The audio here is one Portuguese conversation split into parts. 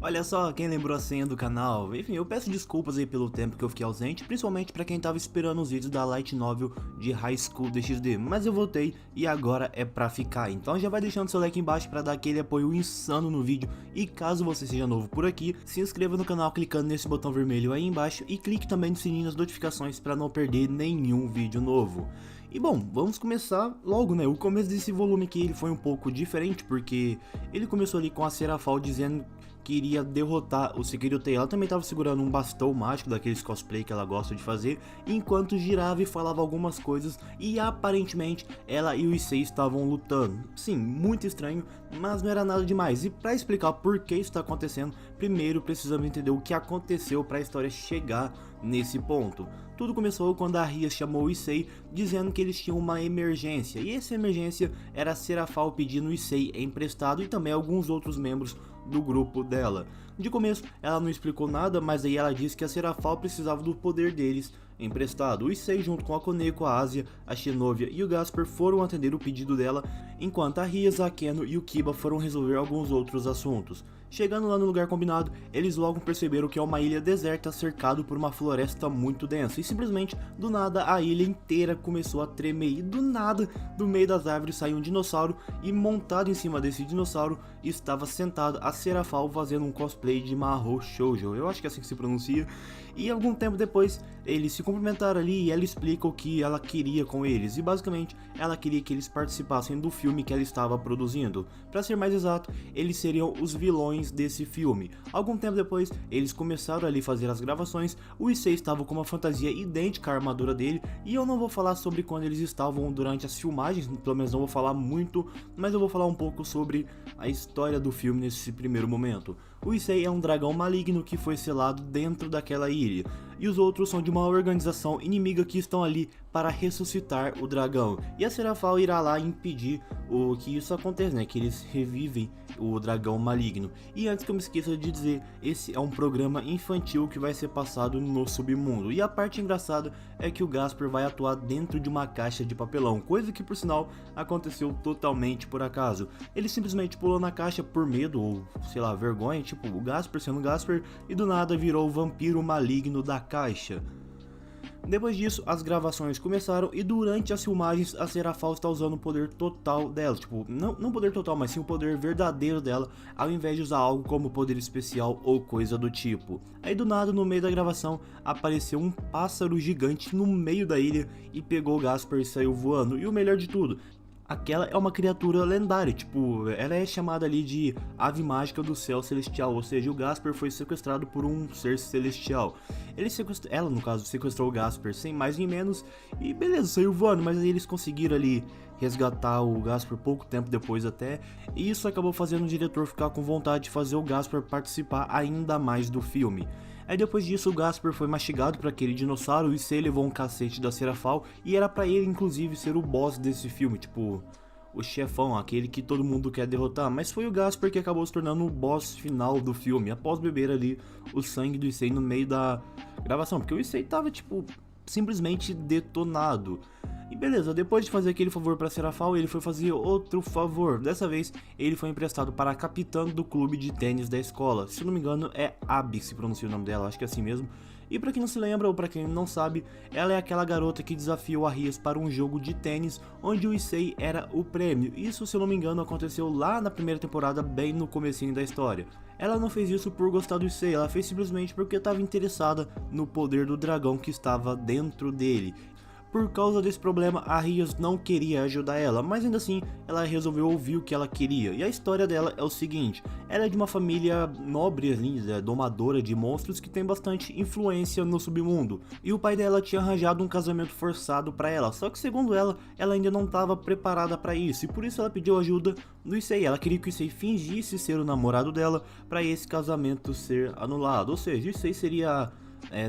Olha só, quem lembrou a senha do canal. Enfim, eu peço desculpas aí pelo tempo que eu fiquei ausente, principalmente pra quem tava esperando os vídeos da Light Novel de High School DxD, mas eu voltei e agora é pra ficar. Então já vai deixando seu like embaixo pra dar aquele apoio insano no vídeo, e caso você seja novo por aqui, se inscreva no canal clicando nesse botão vermelho aí embaixo e clique também no sininho das notificações pra não perder nenhum vídeo novo. E bom, vamos começar logo, né? O começo desse volume aqui ele foi um pouco diferente, porque ele começou ali com a Serafal dizendo que iria derrotar o Sekiryu. Ela também estava segurando um bastão mágico daqueles cosplay que ela gosta de fazer, enquanto girava e falava algumas coisas, e aparentemente ela e o Issei estavam lutando. Sim, muito estranho, mas não era nada demais. E para explicar por que isso está acontecendo, primeiro precisamos entender o que aconteceu para a história chegar nesse ponto. Tudo começou quando a Ria chamou o Issei dizendo que eles tinham uma emergência, e essa emergência era a Serafal pedindo o Issei emprestado e também alguns outros membros do grupo dela. De começo ela não explicou nada, mas aí ela disse que a Serafal precisava do poder deles emprestado. O Issei junto com a Koneko, a Asia, a Shinovia e o Gasper foram atender o pedido dela, enquanto a Ryuza, a Keno e o Kiba foram resolver alguns outros assuntos. Chegando lá no lugar combinado, eles logo perceberam que é uma ilha deserta cercado por uma floresta muito densa, e simplesmente, do nada, a ilha inteira começou a tremer, e do nada, do meio das árvores saiu um dinossauro, e montado em cima desse dinossauro, estava sentado a Serafal fazendo um cosplay de Mahou Shoujo, eu acho que é assim que se pronuncia, e algum tempo depois, eles se cumprimentaram ali e ela explica o que ela queria com eles, e basicamente, ela queria que eles participassem do filme que ela estava produzindo. Para ser mais exato, eles seriam os vilões desse filme. Algum tempo depois, eles começaram ali a fazer as gravações, o Issei estava com uma fantasia idêntica à armadura dele, e eu não vou falar sobre quando eles estavam durante as filmagens, pelo menos não vou falar muito, mas eu vou falar um pouco sobre a história do filme nesse primeiro momento. O Issei é um dragão maligno que foi selado dentro daquela ilha, e os outros são de uma organização inimiga que estão ali para ressuscitar o dragão, e a Serafal irá lá impedir o que isso aconteça, né, que eles revivem o dragão maligno. E antes que eu me esqueça de dizer, esse é um programa infantil que vai ser passado no submundo, e a parte engraçada é que o Gasper vai atuar dentro de uma caixa de papelão, coisa que por sinal aconteceu totalmente por acaso. Ele simplesmente pulou na caixa por medo ou sei lá, vergonha, tipo o Gasper sendo Gasper, e do nada virou o vampiro maligno da caixa. Depois disso, as gravações começaram, e durante as filmagens a Serafal está usando o poder total dela, tipo, não poder total, mas sim o poder verdadeiro dela, ao invés de usar algo como poder especial ou coisa do tipo. Aí do nada, no meio da gravação, apareceu um pássaro gigante no meio da ilha e pegou o Gasper e saiu voando, e o melhor de tudo, aquela é uma criatura lendária, tipo, ela é chamada ali de ave mágica do céu celestial, ou seja, o Gasper foi sequestrado por um ser celestial. Ela, no caso, sequestrou o Gasper sem mais nem menos, e beleza, saiu voando, mas aí eles conseguiram ali resgatar o Gasper pouco tempo depois até, e isso acabou fazendo o diretor ficar com vontade de fazer o Gasper participar ainda mais do filme. Aí depois disso o Gasper foi mastigado por aquele dinossauro, e Issei levou um cacete da Serafal, e era pra ele inclusive ser o boss desse filme, tipo, o chefão, aquele que todo mundo quer derrotar, mas foi o Gasper que acabou se tornando o boss final do filme, após beber ali o sangue do Issei no meio da gravação, porque o Issei tava tipo, simplesmente detonado. E beleza, depois de fazer aquele favor para Serafal, ele foi fazer outro favor. Dessa vez, ele foi emprestado para a capitã do clube de tênis da escola. Se não me engano, é Abby que se pronuncia o nome dela, acho que é assim mesmo. E pra quem não se lembra, ou pra quem não sabe, ela é aquela garota que desafiou a Rias para um jogo de tênis, onde o Issei era o prêmio. Isso, se eu não me engano, aconteceu lá na primeira temporada, bem no comecinho da história. Ela não fez isso por gostar do Issei, ela fez simplesmente porque estava interessada no poder do dragão que estava dentro dele. Por causa desse problema, a Rias não queria ajudar ela, mas ainda assim, ela resolveu ouvir o que ela queria. E a história dela é o seguinte, ela é de uma família nobre, domadora de monstros, que tem bastante influência no submundo. E o pai dela tinha arranjado um casamento forçado para ela, só que segundo ela ainda não estava preparada para isso, e por isso ela pediu ajuda do Issei. Ela queria que o Issei fingisse ser o namorado dela, para esse casamento ser anulado, ou seja, o Issei seria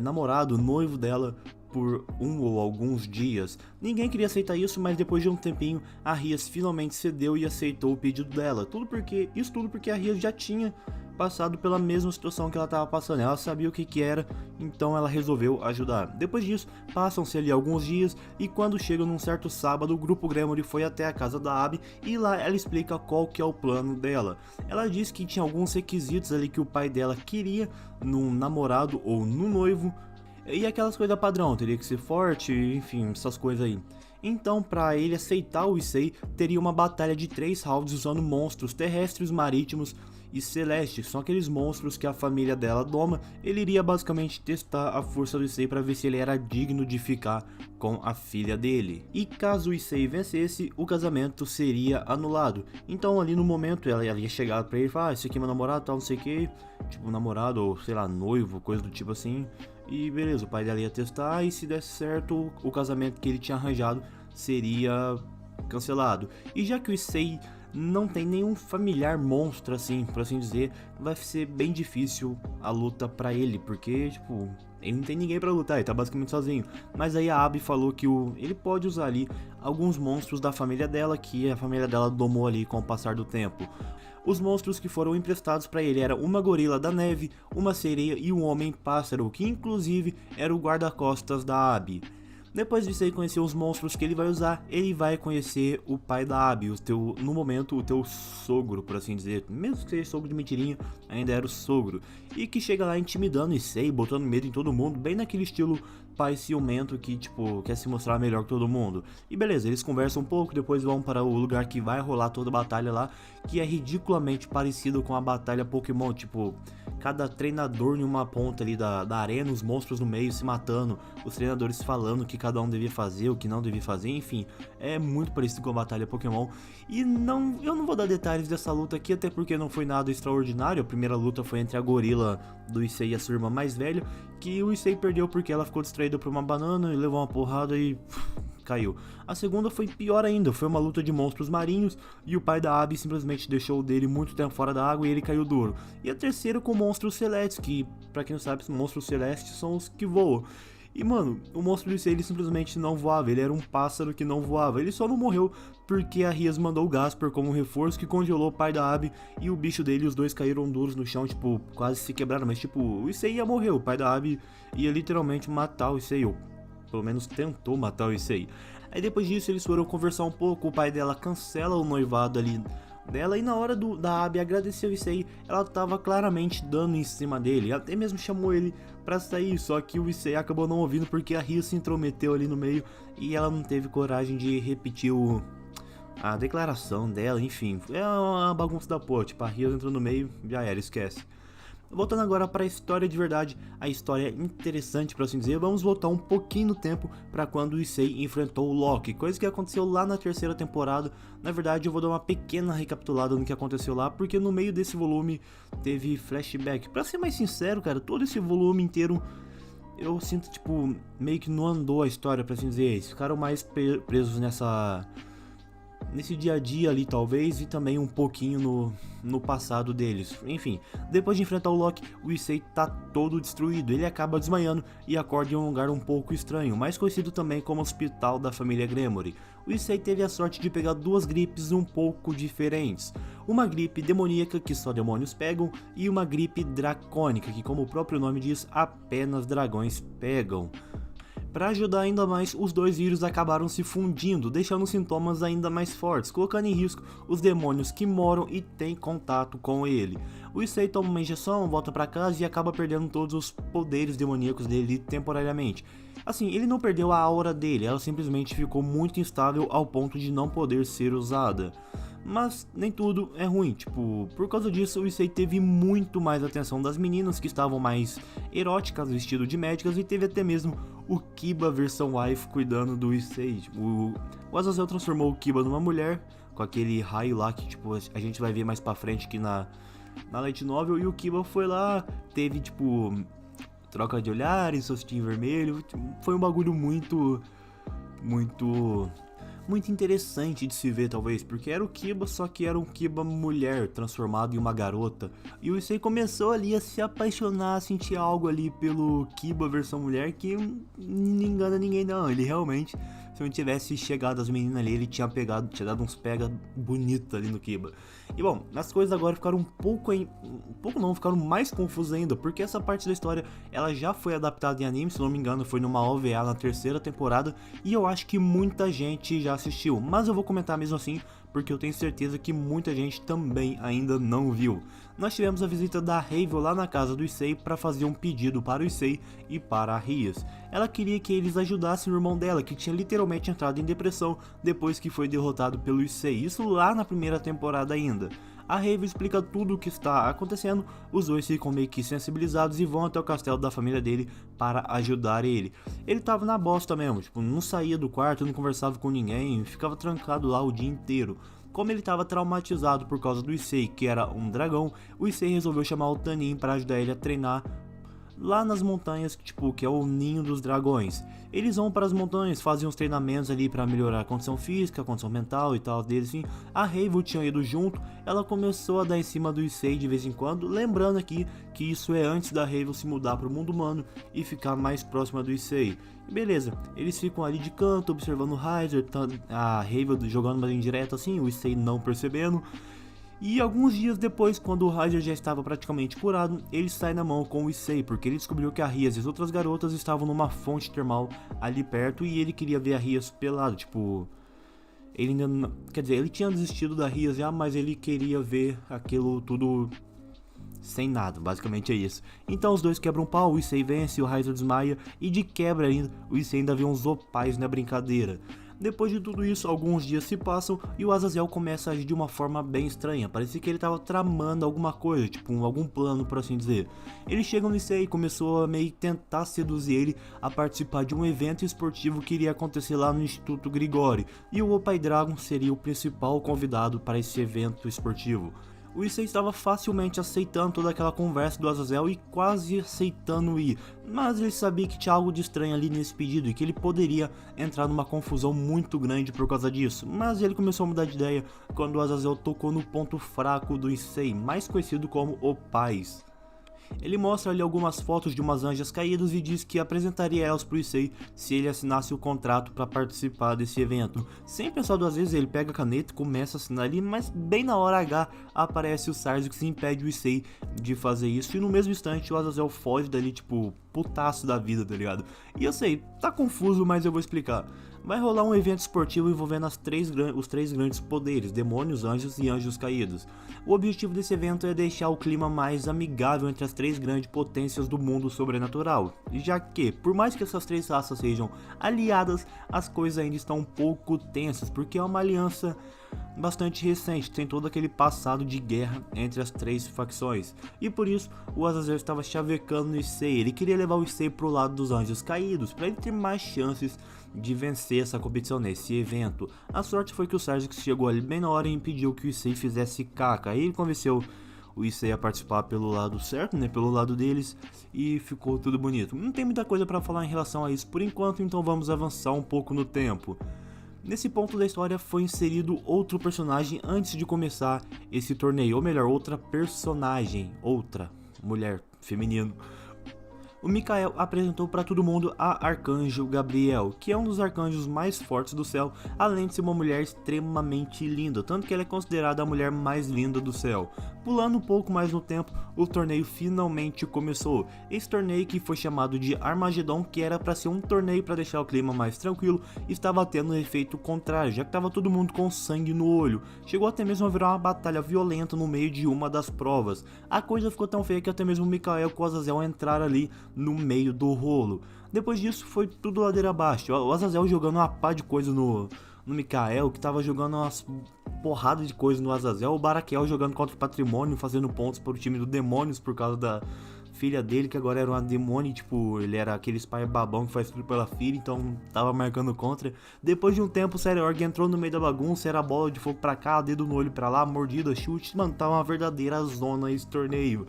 namorado, noivo dela, por um ou alguns dias. Ninguém queria aceitar isso, mas depois de um tempinho, a Rias finalmente cedeu e aceitou o pedido dela. Tudo porque a Rias já tinha passado pela mesma situação que ela estava passando. Ela sabia o que era, então ela resolveu ajudar. Depois disso, passam-se ali alguns dias e quando chega num certo sábado, o grupo Gremory foi até a casa da Abby e lá ela explica qual que é o plano dela. Ela diz que tinha alguns requisitos ali que o pai dela queria num namorado ou num noivo e aquelas coisas padrão, teria que ser forte, enfim, essas coisas aí. Então, para ele aceitar o Issei, teria uma batalha de 3 rounds usando monstros terrestres, marítimos e celestes. São aqueles monstros que a família dela doma. Ele iria basicamente testar a força do Issei para ver se ele era digno de ficar com a filha dele. E caso o Issei vencesse, o casamento seria anulado. Então ali no momento ela ia chegar para ele e falar: esse aqui é meu namorado, tal, não sei o que, tipo namorado ou sei lá, noivo, coisa do tipo assim. E beleza, o pai dela ia testar e se desse certo, o casamento que ele tinha arranjado seria cancelado. E já que o Issei não tem nenhum familiar monstro assim, por assim dizer, vai ser bem difícil a luta pra ele, porque tipo, ele não tem ninguém pra lutar, ele tá basicamente sozinho. Mas aí a Abby falou que ele pode usar ali alguns monstros da família dela, que a família dela domou ali com o passar do tempo. Os monstros que foram emprestados para ele eram uma gorila da neve, uma sereia e um homem-pássaro, que inclusive era o guarda-costas da Abby. Depois de você conhecer os monstros que ele vai usar, ele vai conhecer o pai da Abby, no momento o teu sogro, por assim dizer. Mesmo que seja sogro de mentirinha, ainda era o sogro. E que chega lá intimidando Issei, botando medo em todo mundo, bem naquele estilo pai ciumento que, tipo, quer se mostrar melhor que todo mundo. E beleza, eles conversam um pouco, depois vão para o lugar que vai rolar toda a batalha lá, que é ridiculamente parecido com a batalha Pokémon, tipo, cada treinador em uma ponta ali da arena, os monstros no meio se matando, os treinadores falando o que cada um devia fazer, o que não devia fazer, enfim, é muito parecido com a batalha Pokémon. E eu não vou dar detalhes dessa luta aqui, até porque não foi nada extraordinário. A primeira luta foi entre a gorila do Issei e a sua irmã mais velha, que o Issei perdeu porque ela ficou distraída por uma banana e levou uma porrada e caiu. A segunda foi pior ainda, foi uma luta de monstros marinhos e o pai da Abby simplesmente deixou o dele muito tempo fora da água e ele caiu duro. E a terceira com monstros celestes, que pra quem não sabe, monstros celestes são os que voam. E mano, o monstro do Issei ele simplesmente não voava, ele era um pássaro que não voava, ele só não morreu porque a Rias mandou o Gaspar como um reforço que congelou o pai da Abby e o bicho dele, os dois caíram duros no chão, tipo, quase se quebraram, mas tipo, o Issei ia morrer, o pai da Abby ia literalmente matar o Issei, ou pelo menos tentou matar o Issei. Aí depois disso eles foram conversar um pouco, o pai dela cancela o noivado ali dela e na hora da Abby agradecer o Issei, ela tava claramente dando em cima dele, até mesmo chamou ele pra sair, só que o Issei acabou não ouvindo porque a Ria se intrometeu ali no meio e ela não teve coragem de repetir a declaração dela, enfim, é uma bagunça da porra, tipo, a Ria entrou no meio, já era, esquece. Voltando agora para a história de verdade, a história interessante por assim dizer, vamos voltar um pouquinho no tempo para quando o Issei enfrentou o Loki, coisa que aconteceu lá na terceira temporada. Na verdade eu vou dar uma pequena recapitulada no que aconteceu lá, porque no meio desse volume teve flashback. Pra ser mais sincero, cara, todo esse volume inteiro eu sinto tipo, meio que não andou a história, por assim dizer, eles ficaram mais presos nesse dia a dia ali talvez, e também um pouquinho no passado deles. Enfim, depois de enfrentar o Loki, o Issei tá todo destruído, ele acaba desmaiando e acorda em um lugar um pouco estranho, mais conhecido também como Hospital da Família Gremory. O Issei teve a sorte de pegar duas gripes um pouco diferentes, uma gripe demoníaca que só demônios pegam e uma gripe dracônica que, como o próprio nome diz, apenas dragões pegam. Para ajudar ainda mais, os dois vírus acabaram se fundindo, deixando sintomas ainda mais fortes, colocando em risco os demônios que moram e têm contato com ele. O Issei toma uma injeção, volta para casa e acaba perdendo todos os poderes demoníacos dele temporariamente. Assim, ele não perdeu a aura dele, ela simplesmente ficou muito instável ao ponto de não poder ser usada. Mas nem tudo é ruim, tipo, por causa disso o Issei teve muito mais atenção das meninas que estavam mais eróticas, vestido de médicas, e teve até mesmo o Kiba versão wife cuidando do Issei. Tipo, o Azazel transformou o Kiba numa mulher, com aquele raio lá que tipo, a gente vai ver mais pra frente aqui na Light Novel, e o Kiba foi lá, teve tipo, troca de olhares, rostinho vermelho, foi um bagulho muito muito interessante de se ver, talvez, porque era o Kiba, só que era um Kiba mulher transformado em uma garota. E o Issei começou ali a se apaixonar, a sentir algo ali pelo Kiba versão mulher, que não engana ninguém não, ele realmente, se não tivesse chegado as meninas ali, ele tinha dado uns pega bonitos ali no Kiba. E bom, as coisas agora ficaram ficaram mais confusas ainda, porque essa parte da história, ela já foi adaptada em anime, se não me engano, foi numa OVA na terceira temporada, e eu acho que muita gente já assistiu, mas eu vou comentar mesmo assim, porque eu tenho certeza que muita gente também ainda não viu. Nós tivemos a visita da Havel lá na casa do Issei para fazer um pedido para o Issei e para a Rias. Ela queria que eles ajudassem o irmão dela, que tinha literalmente entrado em depressão depois que foi derrotado pelo Issei, isso lá na primeira temporada ainda. A Havel explica tudo o que está acontecendo, os dois ficam meio que sensibilizados e vão até o castelo da família dele para ajudar ele. Ele tava na bosta mesmo, tipo, não saía do quarto, não conversava com ninguém, ficava trancado lá o dia inteiro. Como ele estava traumatizado por causa do Issei, que era um dragão, o Issei resolveu chamar o Tanin para ajudar ele a treinar lá nas montanhas, tipo, que é o ninho dos dragões. Eles vão para as montanhas, fazem uns treinamentos ali para melhorar a condição física, a condição mental e tal deles, assim. A Havel tinha ido junto, ela começou a dar em cima do Issei de vez em quando, lembrando aqui que isso é antes da Havel se mudar para o mundo humano e ficar mais próxima do Issei. Beleza, eles ficam ali de canto, observando o Riser, a Havel jogando mais indireta assim, o Issei não percebendo. E alguns dias depois, quando o Riser já estava praticamente curado, ele sai na mão com o Issei, porque ele descobriu que a Rias e as outras garotas estavam numa fonte termal ali perto e ele queria ver a Rias pelado, tipo... Ele ainda não... Quer dizer, ele tinha desistido da Rias já, mas ele queria ver aquilo tudo sem nada, basicamente é isso. Então os dois quebram um pau, o Issei vence, o Riser desmaia e de quebra ainda, o Issei ainda vê uns opais na brincadeira. Depois de tudo isso, alguns dias se passam e o Azazel começa a agir de uma forma bem estranha. Parecia que ele estava tramando alguma coisa, tipo algum plano, por assim dizer. Ele chega no Issei e começou a meio tentar seduzir ele a participar de um evento esportivo que iria acontecer lá no Instituto Grigori. E o Oppai Dragon seria o principal convidado para esse evento esportivo. O Issei estava facilmente aceitando toda aquela conversa do Azazel e quase aceitando ir, mas ele sabia que tinha algo de estranho ali nesse pedido e que ele poderia entrar numa confusão muito grande por causa disso, mas ele começou a mudar de ideia quando o Azazel tocou no ponto fraco do Issei, mais conhecido como Opais. Ele mostra ali algumas fotos de umas anjas caídas e diz que apresentaria elas pro Issei se ele assinasse o contrato para participar desse evento. Sem pensar duas vezes, ele pega a caneta e começa a assinar ali, mas bem na hora H aparece o Sarzik que impede o Issei de fazer isso, e no mesmo instante o Azazel foge dali, tipo, putaço da vida, tá ligado? E eu sei, tá confuso, mas eu vou explicar. Vai rolar um evento esportivo envolvendo os três grandes poderes, demônios, anjos e anjos caídos. O objetivo desse evento é deixar o clima mais amigável entre as três grandes potências do mundo sobrenatural, já que, por mais que essas três raças sejam aliadas, as coisas ainda estão um pouco tensas, porque é uma aliança bastante recente, tem todo aquele passado de guerra entre as três facções, e por isso o Azazel estava chavecando no Issei. Ele queria levar o Issei pro lado dos anjos caídos, para ele ter mais chances de vencer essa competição nesse evento. A sorte foi que o Sarzik chegou ali bem na hora e impediu que o Issei fizesse caca. Aí ele convenceu o Issei a participar pelo lado certo, né, pelo lado deles, e ficou tudo bonito. Não tem muita coisa para falar em relação a isso por enquanto, então vamos avançar um pouco no tempo. Nesse ponto da história foi inserido outro personagem antes de começar esse torneio, ou melhor, outra mulher, feminino. O Mikael apresentou para todo mundo a Arcanjo Gabriel, que é um dos arcanjos mais fortes do céu, além de ser uma mulher extremamente linda, tanto que ela é considerada a mulher mais linda do céu. Pulando um pouco mais no tempo, o torneio finalmente começou. Esse torneio, que foi chamado de Armagedon, que era para ser um torneio para deixar o clima mais tranquilo, estava tendo um efeito contrário, já que estava todo mundo com sangue no olho. Chegou até mesmo a virar uma batalha violenta no meio de uma das provas. A coisa ficou tão feia que até mesmo o Mikael e o Azazel entraram ali no meio do rolo. Depois disso foi tudo ladeira abaixo. O Azazel jogando uma pá de coisa no Mikael, que tava jogando umas porradas de coisa no Azazel. O Baraquiel jogando contra o Patrimônio, fazendo pontos para o time do Demônios por causa da filha dele, que agora era uma demônio, tipo, ele era aquele pai babão que faz tudo pela filha, então tava marcando contra. Depois de um tempo, o Seriorg entrou no meio da bagunça, era bola de fogo pra cá, dedo no olho pra lá, mordida, chute, mano, tava uma verdadeira zona esse torneio.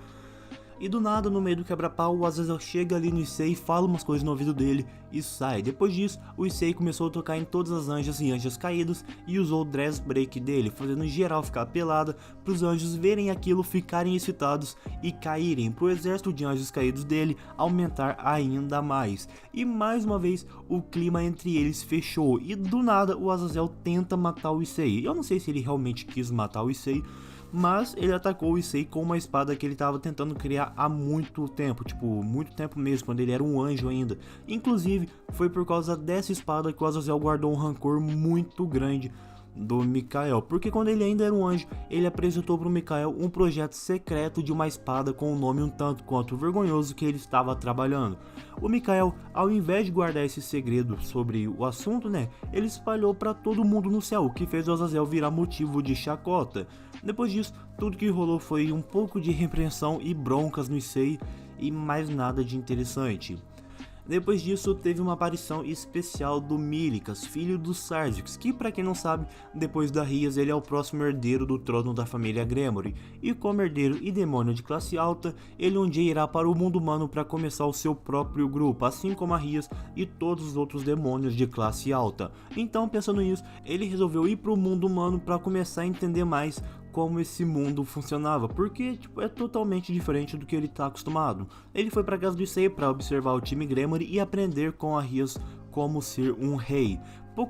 E do nada, no meio do quebra-pau, o Azazel chega ali no Issei, fala umas coisas no ouvido dele e sai. Depois disso, o Issei começou a tocar em todas as anjas e anjas caídos e usou o dress break dele, fazendo geral ficar pelada, para os anjos verem aquilo, ficarem excitados e caírem, para o exército de anjos caídos dele aumentar ainda mais. E mais uma vez, o clima entre eles fechou e do nada o Azazel tenta matar o Issei. Eu não sei se ele realmente quis matar o Issei, mas ele atacou o Issei com uma espada que ele estava tentando criar há muito tempo, tipo, muito tempo mesmo, quando ele era um anjo ainda. Inclusive, foi por causa dessa espada que o Azazel guardou um rancor muito grande do Mikael, porque quando ele ainda era um anjo, ele apresentou para o Mikael um projeto secreto de uma espada com um nome um tanto quanto vergonhoso que ele estava trabalhando. O Mikael, ao invés de guardar esse segredo sobre o assunto, ele espalhou para todo mundo no céu, o que fez o Azazel virar motivo de chacota. Depois disso, tudo que rolou foi um pouco de repreensão e broncas no Issei e mais nada de interessante. Depois disso, teve uma aparição especial do Milikas, filho do Sarzix, que pra quem não sabe, depois da Rias ele é o próximo herdeiro do trono da família Gremory, e como herdeiro e demônio de classe alta, ele um dia irá para o mundo humano para começar o seu próprio grupo, assim como a Rias e todos os outros demônios de classe alta. Então, pensando nisso, ele resolveu ir para o mundo humano para começar a entender mais como esse mundo funcionava, porque é totalmente diferente do que ele está acostumado. Ele foi para casa do Issei para observar o time Gremory e aprender com a Rias como ser um rei.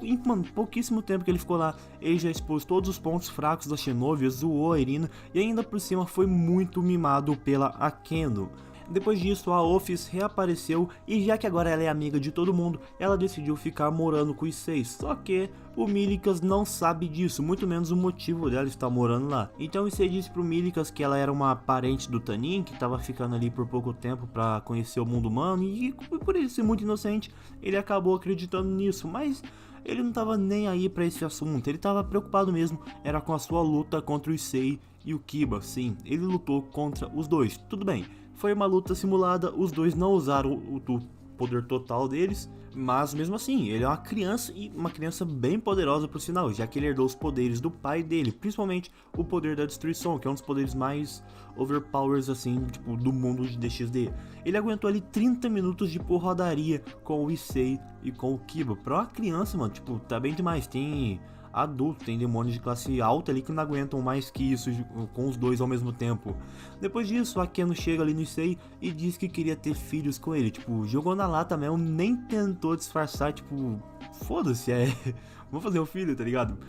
Em pouquíssimo tempo que ele ficou lá, ele já expôs todos os pontos fracos da Shinobi, zoou a Irina e ainda por cima foi muito mimado pela Akeno. Depois disso, a Office reapareceu e já que agora ela é amiga de todo mundo, ela decidiu ficar morando com os seis. Só que o Milikas não sabe disso, muito menos o motivo dela estar morando lá. Então o Issei disse pro Milikas que ela era uma parente do Tanin, que estava ficando ali por pouco tempo para conhecer o mundo humano, e por ele ser muito inocente, ele acabou acreditando nisso, mas ele não estava nem aí para esse assunto, ele estava preocupado mesmo, era com a sua luta contra o Issei e o Kiba. Sim, ele lutou contra os dois, tudo bem. Foi uma luta simulada, os dois não usaram o poder total deles, mas mesmo assim, ele é uma criança e uma criança bem poderosa por sinal, já que ele herdou os poderes do pai dele, principalmente o poder da destruição, que é um dos poderes mais overpowers assim, tipo, do mundo de DxD. Ele aguentou ali 30 minutos de porradaria com o Issei e com o Kiba. Pra uma criança, mano, tipo, tá bem demais. Tem adulto, tem demônios de classe alta ali que não aguentam mais que isso com os dois ao mesmo tempo. Depois disso, a Akeno chega ali no Issei e diz que queria ter filhos com ele, tipo, jogou na lata mesmo, nem tentou disfarçar, tipo, foda-se, vou fazer um filho, tá ligado?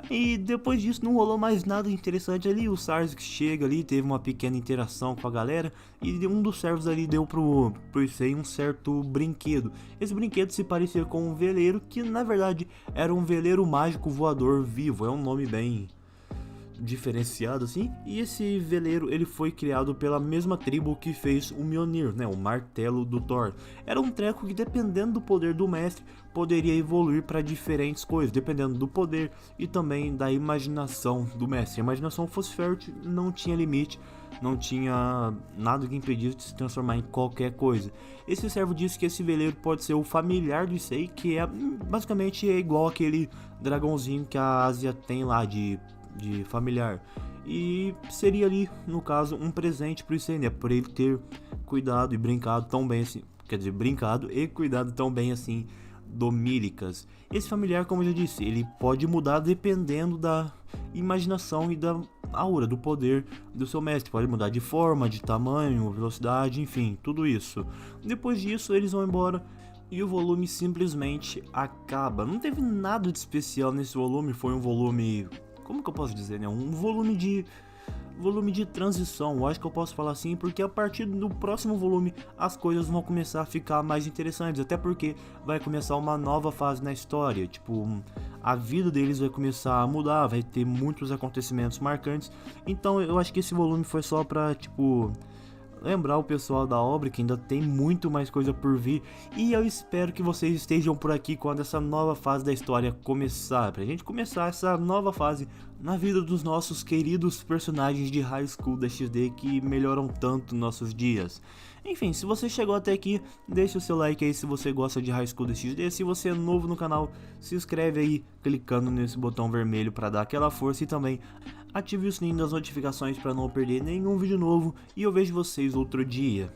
E depois disso não rolou mais nada interessante ali, o Sarzix chega ali, teve uma pequena interação com a galera e um dos servos ali deu pro Issei um certo brinquedo. Esse brinquedo se parecia com um veleiro, que na verdade era um veleiro mágico voador vivo, é um nome bem diferenciado assim, e esse veleiro ele foi criado pela mesma tribo que fez o Mjolnir, o martelo do Thor. Era um treco que dependendo do poder do mestre poderia evoluir para diferentes coisas, dependendo do poder e também da imaginação do mestre. Se a imaginação fosse fértil, não tinha limite, não tinha nada que impedisse de se transformar em qualquer coisa. Esse servo disse que esse veleiro pode ser o familiar do Issei, que basicamente é igual aquele dragãozinho que a Ásia tem lá de familiar, e seria ali no caso um presente pro Issei, por ele ter cuidado e brincado tão bem assim, quer dizer, brincado e cuidado tão bem assim do Milikas. Esse familiar, como eu já disse, ele pode mudar dependendo da imaginação e da aura, do poder do seu mestre, pode mudar de forma, de tamanho, velocidade, enfim, tudo isso. Depois disso eles vão embora e o volume simplesmente acaba. Não teve nada de especial nesse volume, foi um volume, como que eu posso dizer, um volume de transição, eu acho que eu posso falar assim, porque a partir do próximo volume as coisas vão começar a ficar mais interessantes, até porque vai começar uma nova fase na história, tipo, a vida deles vai começar a mudar, vai ter muitos acontecimentos marcantes, então eu acho que esse volume foi só pra, tipo, lembrar o pessoal da obra que ainda tem muito mais coisa por vir, e eu espero que vocês estejam por aqui quando essa nova fase da história começar, pra gente começar essa nova fase na vida dos nossos queridos personagens de High School DxD que melhoram tanto nossos dias. Enfim, se você chegou até aqui, deixa o seu like aí se você gosta de High School DxD. Se você é novo no canal, se inscreve aí clicando nesse botão vermelho para dar aquela força e também ative o sininho das notificações para não perder nenhum vídeo novo e eu vejo vocês outro dia.